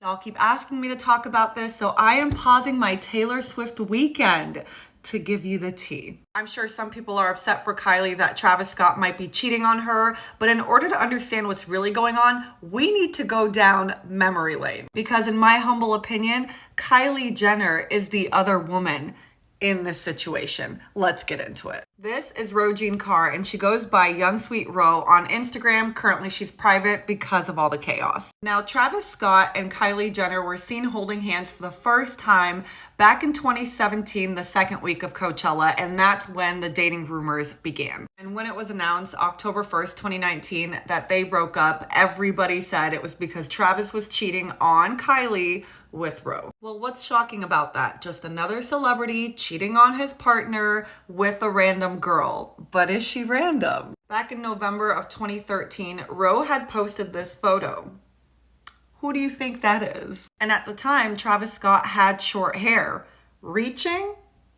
Y'all keep asking me to talk about this, so I am pausing my Taylor Swift weekend to give you the tea. I'm sure some people are upset for Kylie that Travis Scott might be cheating on her, but in order to understand what's really going on, we need to go down memory lane. Because in my humble opinion, Kylie Jenner is the other woman in this situation. Let's get into it. This is Ro Jean Carr, and she goes by Young Sweet Ro on Instagram. Currently, she's private because of all the chaos. Now, Travis Scott and Kylie Jenner were seen holding hands for the first time back in 2017, the second week of Coachella, and that's when the dating rumors began. And when it was announced October 1st, 2019, that they broke up, everybody said it was because Travis was cheating on Kylie with Ro. Well, what's shocking about that? Just another celebrity cheating on his partner with a random girl. But is she random? Back in November of 2013, Ro had posted this photo. Who do you think that is? And at the time, Travis Scott had short hair. Reaching?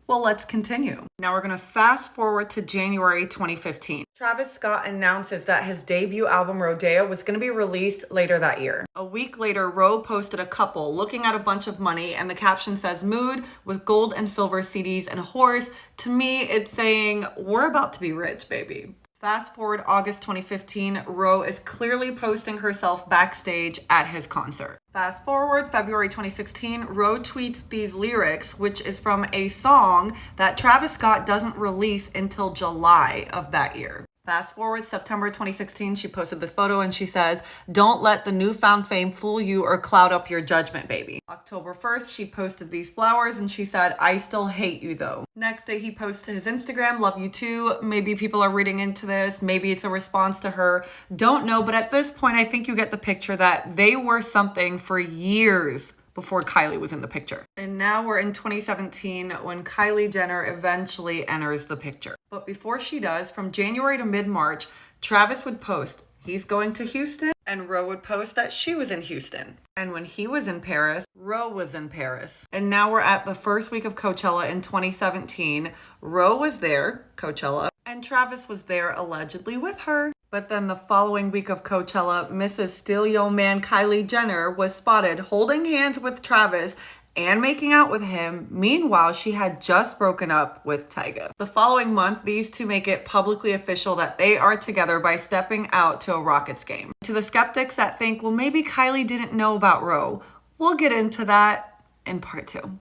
Well, let's continue. Now we're gonna fast forward to January 2015. Travis Scott announces that his debut album, Rodeo, was gonna be released later that year. A week later, Ro posted a couple looking at a bunch of money, and the caption says, "Mood with gold and silver CDs and a horse." To me, it's saying, we're about to be rich, baby. Fast forward August 2015, Ro is clearly posting herself backstage at his concert. Fast forward February 2016, Ro tweets these lyrics, which is from a song that Travis Scott doesn't release until July of that year. Fast forward September 2016, she posted this photo and she says, "Don't let the newfound fame fool you or cloud up your judgment, baby." October 1st, she posted these flowers and she said, "I still hate you though." Next day, he posts to his Instagram, "Love you too." Maybe people are reading into this. Maybe it's a response to her. Don't know. But at this point, I think you get the picture that they were something for years before Kylie was in the picture. And now we're in 2017 when Kylie Jenner eventually enters the picture. But before she does, from January to mid-March, Travis would post he's going to Houston, and Ro would post that she was in Houston. And when he was in Paris, Ro was in Paris. And now we're at the first week of Coachella in 2017. Ro was there, Coachella, and Travis was there allegedly with her. But then the following week of Coachella, Mrs. Still Yo Man Kylie Jenner was spotted holding hands with Travis and making out with him. Meanwhile, she had just broken up with Tyga. The following month, these two make it publicly official that they are together by stepping out to a Rockets game. To the skeptics that think, well, maybe Kylie didn't know about Ro, we'll get into that in part 2.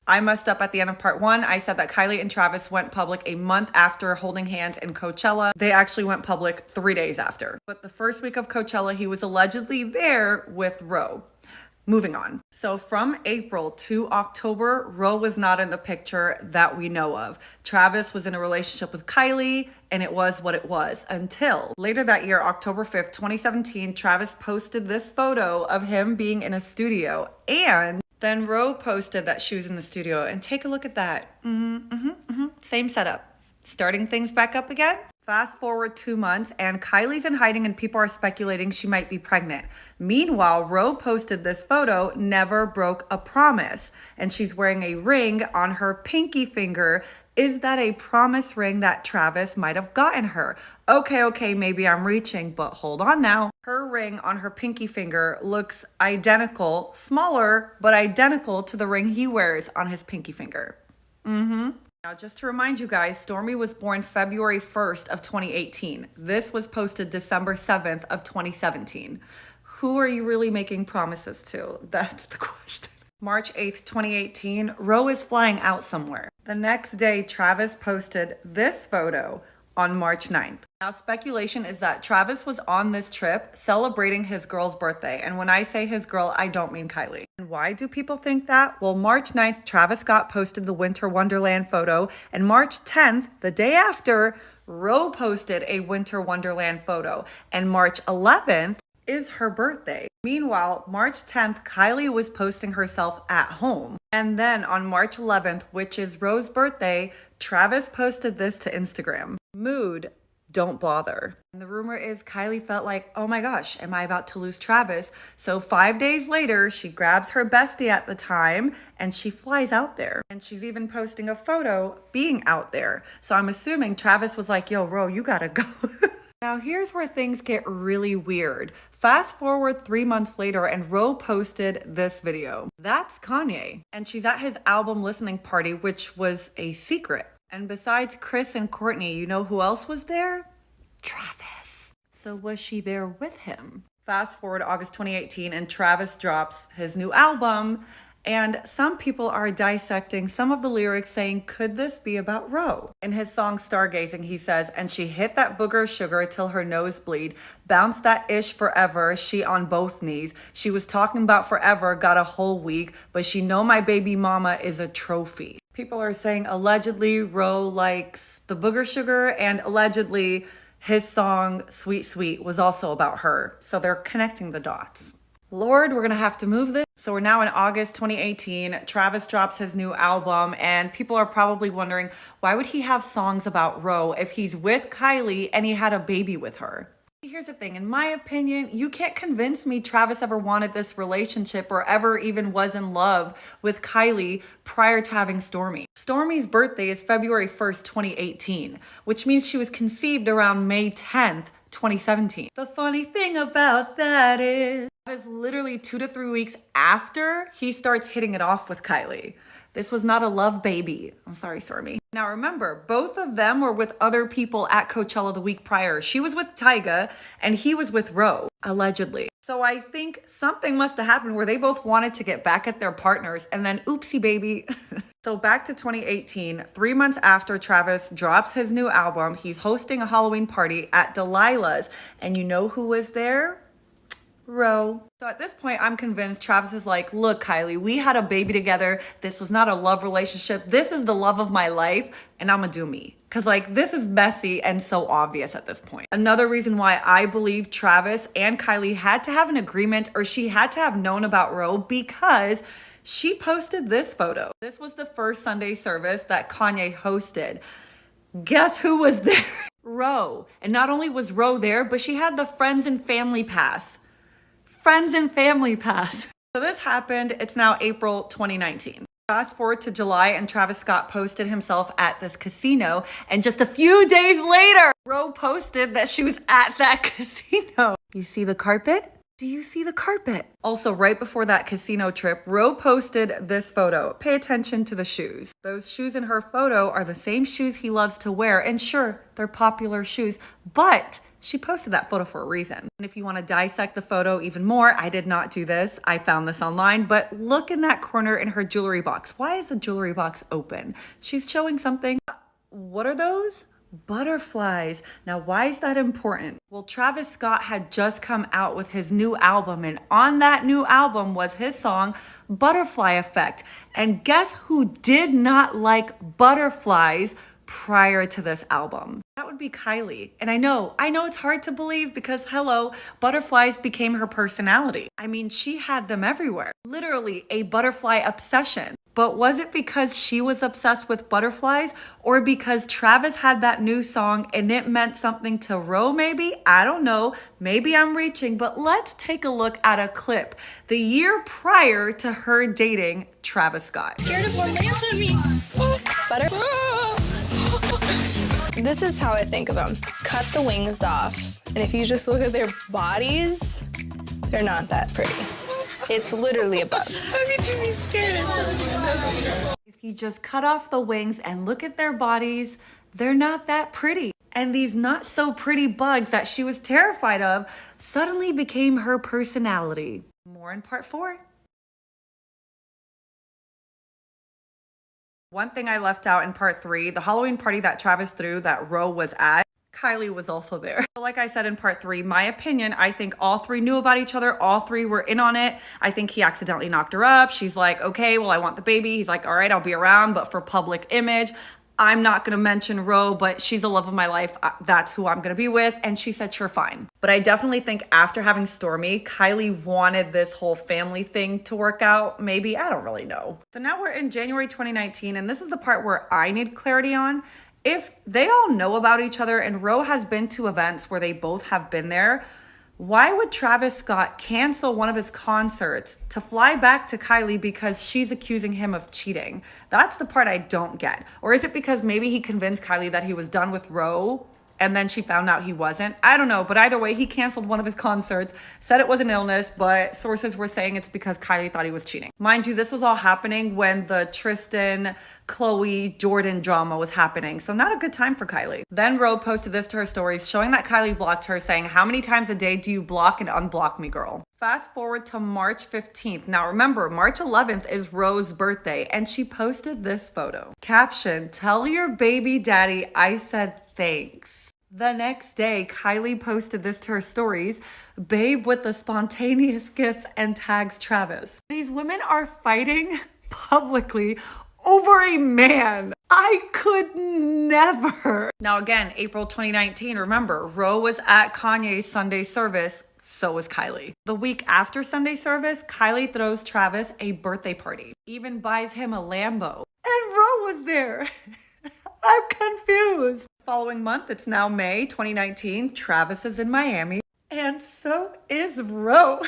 I messed up at the end of part 1. I said that Kylie and Travis went public a month after holding hands in Coachella. They actually went public 3 days after. But the first week of Coachella, he was allegedly there with Ro. Moving on. So from April to October, Ro was not in the picture that we know of. Travis was in a relationship with Kylie, and it was what it was until later that year, October 5th, 2017, Travis posted this photo of him being in a studio, and then Ro posted that she was in the studio, and take a look at that. Same setup. Starting things back up again. Fast forward 2 months, and Kylie's in hiding and people are speculating she might be pregnant. Meanwhile, Ro posted this photo, "Never broke a promise," and she's wearing a ring on her pinky finger. Is that a promise ring that Travis might have gotten her? Okay, maybe I'm reaching, but hold on now. Her ring on her pinky finger looks identical, smaller, but identical to the ring he wears on his pinky finger. Now, just to remind you guys, Stormi was born February 1st of 2018. This was posted December 7th of 2017. Who are you really making promises to? That's the question. March 8th, 2018, Ro is flying out somewhere. The next day, Travis posted this photo on March 9th. Now, speculation is that Travis was on this trip celebrating his girl's birthday. And when I say his girl, I don't mean Kylie. And why do people think that? Well, March 9th, Travis Scott posted the Winter Wonderland photo. And March 10th, the day after, Ro posted a Winter Wonderland photo. And March 11th is her birthday. Meanwhile, March 10th, Kylie was posting herself at home. And then on March 11th, which is Ro's birthday, Travis posted this to Instagram. "Mood, don't bother." And the rumor is Kylie felt like, oh my gosh, am I about to lose Travis? So 5 days later, she grabs her bestie at the time and she flies out there. And she's even posting a photo being out there. So I'm assuming Travis was like, yo, Ro, you gotta go. Now here's where things get really weird. Fast forward 3 months later and Ro posted this video. That's Kanye. And she's at his album listening party, which was a secret. And besides Chris and Courtney, you know who else was there? Travis. So was she there with him? Fast forward August 2018 and Travis drops his new album. And some people are dissecting some of the lyrics saying, could this be about Ro? In his song Stargazing, he says, and she hit that booger sugar till her nose bleed, bounced that ish forever, she on both knees. She was talking about forever, got a whole week, but she know my baby mama is a trophy. People are saying allegedly Ro likes the booger sugar, and allegedly his song Sweet Sweet was also about her. So they're connecting the dots. Lord, we're gonna have to move this. So we're now in August 2018. Travis drops his new album, and people are probably wondering, why would he have songs about Ro if he's with Kylie and he had a baby with her? Here's the thing, in my opinion, you can't convince me Travis ever wanted this relationship or ever even was in love with Kylie prior to having Stormi. Stormi's birthday is February 1st, 2018, which means she was conceived around May 10th, 2017. The funny thing about that is literally 2 to 3 weeks after he starts hitting it off with Kylie. This was not a love baby. I'm sorry, Stormi. Now remember, both of them were with other people at Coachella the week prior. She was with Tyga and he was with Ro, allegedly. So I think something must have happened where they both wanted to get back at their partners and then oopsie baby. So back to 2018, 3 months after Travis drops his new album, he's hosting a Halloween party at Delilah's. And you know who was there? Ro. So at this point, I'm convinced Travis is like, look, Kylie, we had a baby together. This was not a love relationship. This is the love of my life, and I'm gonna do me. Cause like, this is messy and so obvious at this point. Another reason why I believe Travis and Kylie had to have an agreement, or she had to have known about Ro, because she posted this photo. This was the first Sunday service that Kanye hosted. Guess who was there? Ro. And not only was Ro there, but she had the friends and family pass. Friends and family pass. So this happened, it's now April 2019. Fast forward to July and Travis Scott posted himself at this casino, and just a few days later, Ro posted that she was at that casino. You see the carpet? Do you see the carpet? Also, right before that casino trip, Ro posted this photo. Pay attention to the shoes. Those shoes in her photo are the same shoes he loves to wear, and sure, they're popular shoes, but she posted that photo for a reason. And if you want to dissect the photo even more, I did not do this. I found this online, but look in that corner in her jewelry box. Why is the jewelry box open? She's showing something. What are those? Butterflies. Now, why is that important? Well, Travis Scott had just come out with his new album, and on that new album was his song, Butterfly Effect. And guess who did not like butterflies prior to this album? That would be Kylie. And I know it's hard to believe because hello, butterflies became her personality. I mean, she had them everywhere. Literally a butterfly obsession. But was it because she was obsessed with butterflies, or because Travis had that new song and it meant something to Ro maybe? I don't know. Maybe I'm reaching, but let's take a look at a clip the year prior to her dating Travis Scott. Scared of one lance at me. Butter. This is how I think of them. Cut the wings off. And if you just look at their bodies, they're not that pretty. It's literally a bug. How could you be scared? If you just cut off the wings and look at their bodies, they're not that pretty. And these not so pretty bugs that she was terrified of suddenly became her personality. More in part 4. One thing I left out in part 3, the Halloween party that Travis threw that Ro was at, Kylie was also there. Like I said in part 3, my opinion, I think all three knew about each other. All three were in on it. I think he accidentally knocked her up. She's like, okay, well, I want the baby. He's like, all right, I'll be around, but for public image, I'm not gonna mention Ro, but she's the love of my life. That's who I'm gonna be with. And she said, sure, fine. But I definitely think after having Stormi, Kylie wanted this whole family thing to work out. Maybe, I don't really know. So now we're in January 2019, and this is the part where I need clarity on. If they all know about each other and Ro has been to events where they both have been there, why would Travis Scott cancel one of his concerts to fly back to Kylie because she's accusing him of cheating? That's the part I don't get. Or is it because maybe he convinced Kylie that he was done with Ro and then she found out he wasn't. I don't know, but either way, he canceled one of his concerts, said it was an illness, but sources were saying it's because Kylie thought he was cheating. Mind you, this was all happening when the Tristan, Khloe, Jordan drama was happening, so not a good time for Kylie. Then Ro posted this to her stories, showing that Kylie blocked her, saying, "How many times a day do you block and unblock me, girl?" Fast forward to March 15th. Now remember, March 11th is Ro's birthday, and she posted this photo. Caption, "Tell your baby daddy I said thanks." The next day, Kylie posted this to her stories, "Babe with the spontaneous gifts," and tags Travis. These women are fighting publicly over a man. I could never. Now again, April 2019, remember, Ro was at Kanye's Sunday service. So was Kylie. The week after Sunday service, Kylie throws Travis a birthday party, even buys him a Lambo. And Ro was there. I'm confused. Following month, it's now May 2019. Travis is in Miami, and so is Ro.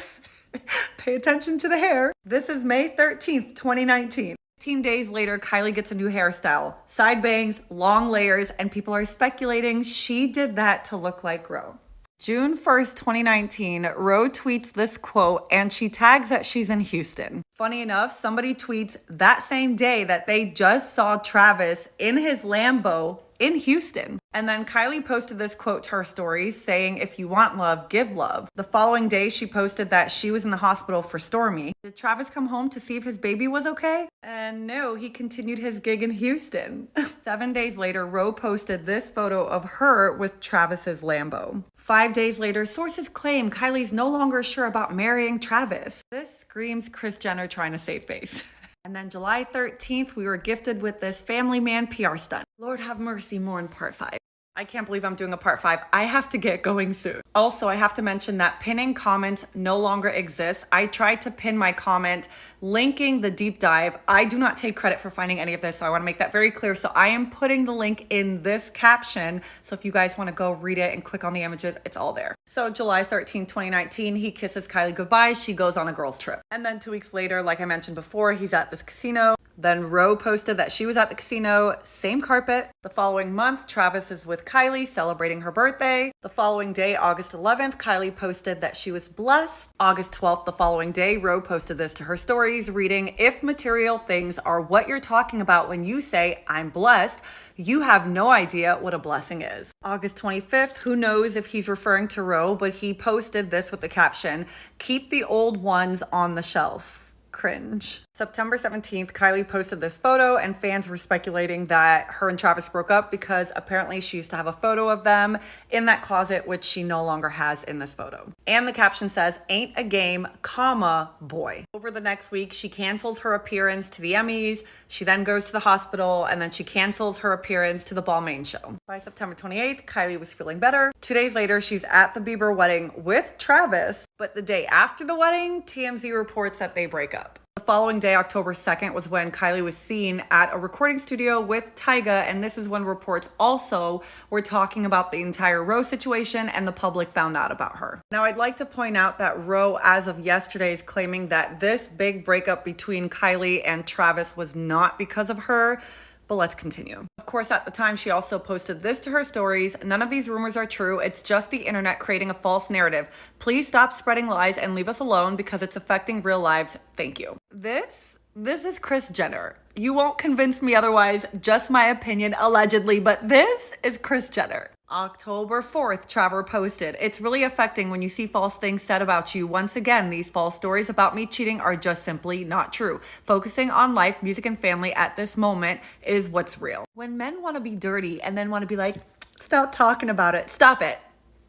Pay attention to the hair. This is May 13th, 2019. 15 days later, Kylie gets a new hairstyle. Side bangs, long layers, and people are speculating she did that to look like Ro. June 1st, 2019, Ro tweets this quote, and she tags that she's in Houston. Funny enough, somebody tweets that same day that they just saw Travis in his Lambo in Houston. And then Kylie posted this quote to her stories saying, "If you want love, give love." The following day, she posted that she was in the hospital for Stormy. Did Travis come home to see if his baby was okay? And no, he continued his gig in Houston. 7 days later, Ro posted this photo of her with Travis's Lambo. 5 days later, sources claim Kylie's no longer sure about marrying Travis. This screams Kris Jenner trying to save face. And then July 13th, we were gifted with this family man PR stunt. Lord have mercy, more in part 5. I can't believe I'm doing a part 5. I have to get going soon. Also, I have to mention that pinning comments no longer exists. I tried to pin my comment linking the deep dive. I do not take credit for finding any of this, so I want to make that very clear. So I am putting the link in this caption. So if you guys want to go read it and click on the images, it's all there. So July 13, 2019, he kisses Kylie goodbye. She goes on a girls trip. And then 2 weeks later, like I mentioned before, he's at this casino. Then Ro posted that she was at the casino, same carpet. The following month, Travis is with Kylie celebrating her birthday. The following day, August 11th, Kylie posted that she was blessed. August 12th, the following day, Ro posted this to her stories, reading, "If material things are what you're talking about when you say, 'I'm blessed,' you have no idea what a blessing is." August 25th, who knows if he's referring to Ro, but he posted this with the caption, "Keep the old ones on the shelf." Cringe. September 17th, Kylie posted this photo, and fans were speculating that her and Travis broke up because apparently she used to have a photo of them in that closet, which she no longer has in this photo. And the caption says, "Ain't a game, comma, boy." Over the next week, she cancels her appearance to the Emmys. She then goes to the hospital, and then she cancels her appearance to the Balmain show. By September 28th, Kylie was feeling better. 2 days later, she's at the Bieber wedding with Travis, but the day after the wedding, TMZ reports that they break up. The following day, October 2nd, was when Kylie was seen at a recording studio with Tyga, and this is when reports also were talking about the entire Ro situation and the public found out about her. Now, I'd like to point out that Ro, as of yesterday, is claiming that this big breakup between Kylie and Travis was not because of her. But let's continue. Of course, at the time, she also posted this to her stories. "None of these rumors are true. It's just the internet creating a false narrative. Please stop spreading lies and leave us alone because it's affecting real lives. Thank you." This is Kris Jenner. You won't convince me otherwise, just my opinion, allegedly, but this is Kris Jenner. October 4th, Trevor posted, "It's really affecting when you see false things said about you. Once again, these false stories about me cheating are just simply not true. Focusing on life, music, and family at this moment is what's real." When men want to be dirty and then want to be like, "Stop talking about it. Stop it.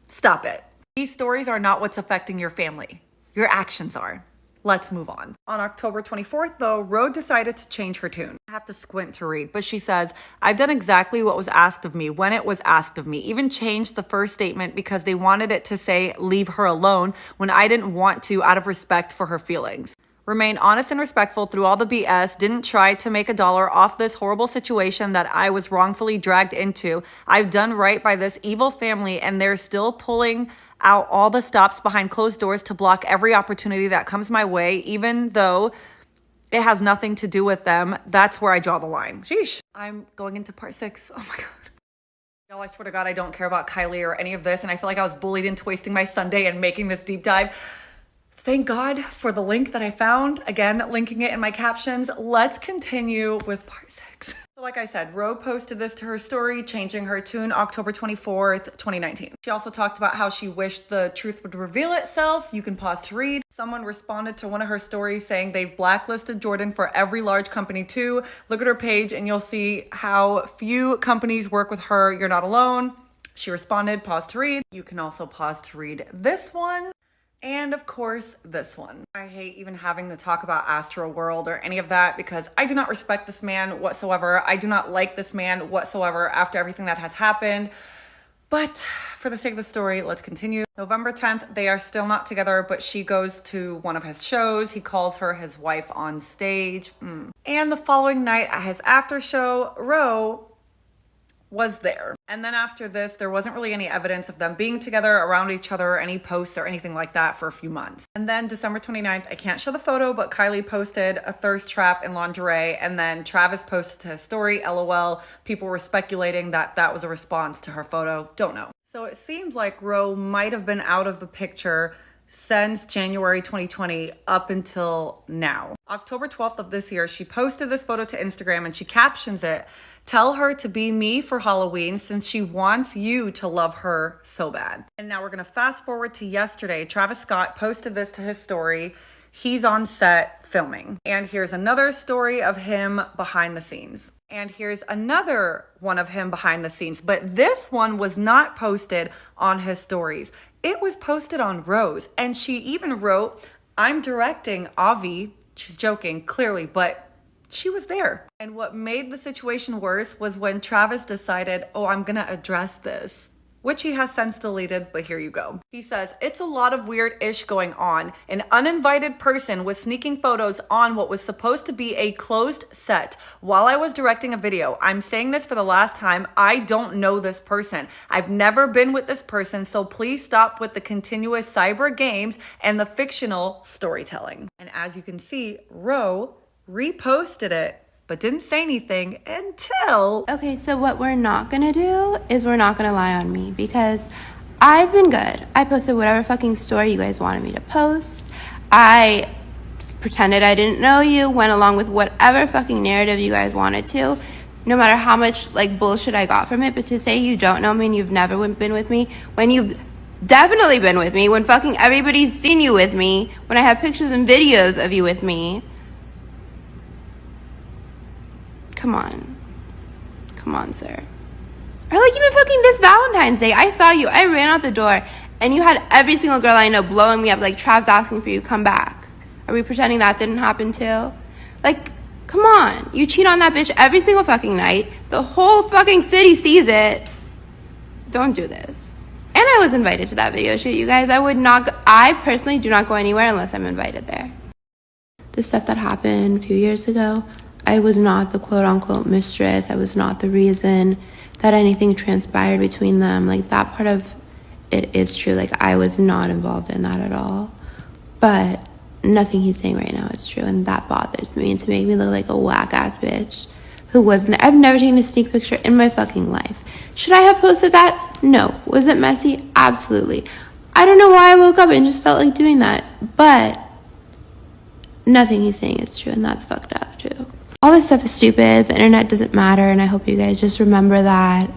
Stop it." These stories are not what's affecting your family. Your actions are. Let's move on. On October 24th, though, Ro decided to change her tune. I have to squint to read, but she says, "I've done exactly what was asked of me when it was asked of me. Even changed the first statement because they wanted it to say, 'Leave her alone,' when I didn't want to out of respect for her feelings. Remain honest and respectful through all the BS. Didn't try to make a dollar off this horrible situation that I was wrongfully dragged into. I've done right by this evil family, and they're still pulling out all the stops behind closed doors to block every opportunity that comes my way, even though it has nothing to do with them. That's where I draw the line." Sheesh. I'm going into part 6. Oh my God. Y'all, I swear to God, I don't care about Kylie or any of this, and I feel like I was bullied into wasting my Sunday and making this deep dive. Thank God for the link that I found. Again, linking it in my captions. Let's continue with part 6. So like I said, Ro posted this to her story, changing her tune October 24th, 2019. She also talked about how she wished the truth would reveal itself. You can pause to read. Someone responded to one of her stories saying they've blacklisted Jordan for every large company too. Look at her page and you'll see how few companies work with her. You're not alone. She responded, pause to read. You can also pause to read this one. And of course, this one. I hate even having to talk about Astro World or any of that because I do not respect this man whatsoever. I do not like this man whatsoever after everything that has happened. But for the sake of the story, let's continue. November 10th, they are still not together, but she goes to one of his shows. He calls her his wife on stage. And the following night at his after show, Ro was there. And then after this, there wasn't really any evidence of them being together around each other, any posts or anything like that for a few months. And then December 29th, I can't show the photo, but Kylie posted a thirst trap in lingerie. And then Travis posted to his story, LOL. People were speculating that that was a response to her photo. Don't know. So it seems like Ro might have been out of the picture since January 2020 up until now. October 12th of this year, she posted this photo to Instagram and she captions it, "Tell her to be me for Halloween since she wants you to love her so bad." And now we're gonna fast forward to yesterday. Travis Scott posted this to his story. He's on set filming. And here's another story of him behind the scenes. And here's another one of him behind the scenes. But this one was not posted on his stories. It was posted on Ro's. And she even wrote, "I'm directing Avi." She's joking, clearly, but she was there. And what made the situation worse was when Travis decided, oh, I'm gonna address this, which he has since deleted, but here you go. He says, "It's a lot of weird-ish going on. An uninvited person was sneaking photos on what was supposed to be a closed set while I was directing a video. I'm saying this for the last time. I don't know this person. I've never been with this person, so please stop with the continuous cyber games and the fictional storytelling." And as you can see, Ro reposted it, but didn't say anything until... Okay, so what we're not gonna do is we're not gonna lie on me because I've been good. I posted whatever fucking story you guys wanted me to post. I pretended I didn't know you, went along with whatever fucking narrative you guys wanted to, no matter how much like bullshit I got from it. But to say you don't know me and you've never been with me when you've definitely been with me, when fucking everybody's seen you with me, when I have pictures and videos of you with me. Come on, sir. Or like even fucking this Valentine's Day, I saw you, I ran out the door, and you had every single girl I know blowing me up, like Trav's asking for you, come back. Are we pretending that didn't happen too? Like, come on. You cheat on that bitch every single fucking night. The whole fucking city sees it. Don't do this. And I was invited to that video shoot, you guys. I personally do not go anywhere unless I'm invited there. The stuff that happened a few years ago, I was not the quote-unquote mistress. I was not the reason that anything transpired between them. Like, that part of it is true. Like, I was not involved in that at all. But nothing he's saying right now is true, and that bothers me. And to make me look like a whack-ass bitch who wasn't there. I've never taken a sneak picture in my fucking life. Should I have posted that? No. Was it messy? Absolutely. I don't know why I woke up and just felt like doing that. But nothing he's saying is true, and that's fucked up, too. All this stuff is stupid. The internet doesn't matter, and I hope you guys just remember that.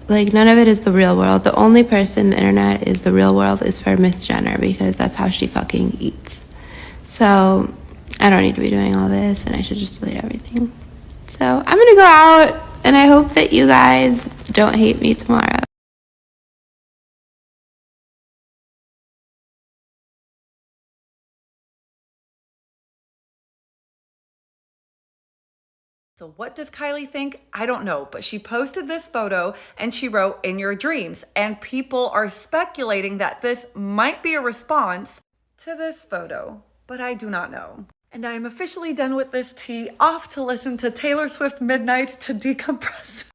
Like, none of it is the real world. The only person the internet is the real world is for Miss Jenner, because that's how she fucking eats. So, I don't need to be doing all this, and I should just delete everything. So, I'm gonna go out, and I hope that you guys don't hate me tomorrow. So what does Kylie think? I don't know, but she posted this photo and she wrote, "In your dreams." And people are speculating that this might be a response to this photo, but I do not know. And I am officially done with this tea, off to listen to Taylor Swift Midnight to decompress.